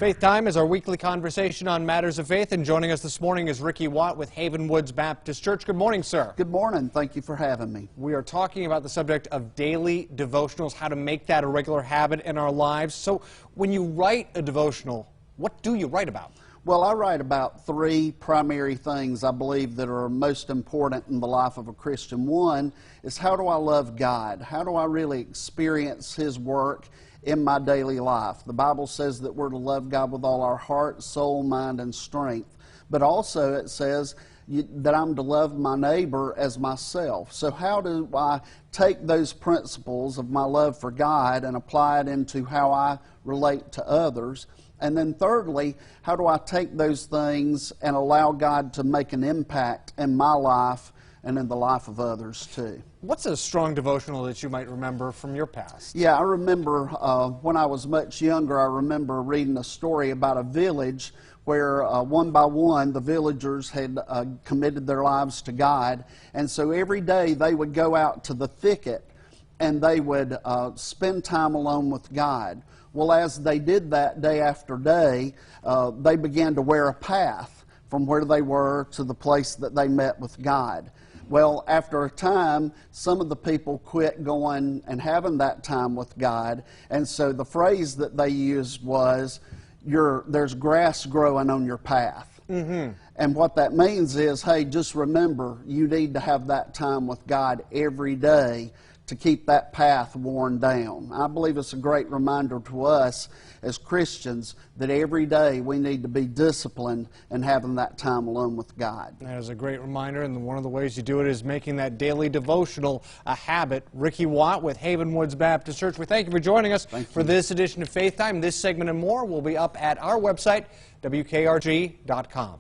Faith Time is our weekly conversation on matters of faith, and joining us this morning is Ricky Watt with Haven Woods Baptist Church. Good morning, sir. Good morning. Thank you for having me. We are talking about the subject of daily devotionals, how to make that a regular habit in our lives. So when you write a devotional, what do you write about? Well, I write about three primary things I believe that are most important in the life of a Christian. One is, how do I love God? How do I really experience His work in my daily life? The Bible says that we're to love God with all our heart, soul, mind, and strength. But also it says that I'm to love my neighbor as myself. So how do I take those principles of my love for God and apply it into how I relate to others? And then thirdly, how do I take those things and allow God to make an impact in my life and in the life of others too? What's a strong devotional that you might remember from your past? Yeah, I remember when I was much younger, I remember reading a story about a village where one by one the villagers had committed their lives to God. And so every day they would go out to the thicket and they would spend time alone with God. Well, as they did that day after day, they began to wear a path from where they were to the place that they met with God. Well, after a time, some of the people quit going and having that time with God, and so the phrase that they used was, there's grass growing on your path. Mm-hmm. And what that means is, hey, just remember, you need to have that time with God every day to keep that path worn down. I believe it's a great reminder to us as Christians that every day we need to be disciplined and having that time alone with God. That is a great reminder, and one of the ways you do it is making that daily devotional a habit. Ricky Watt with Haven Woods Baptist Church, we thank you for joining us for this edition of Faith Time. This segment and more will be up at our website, WKRG.com.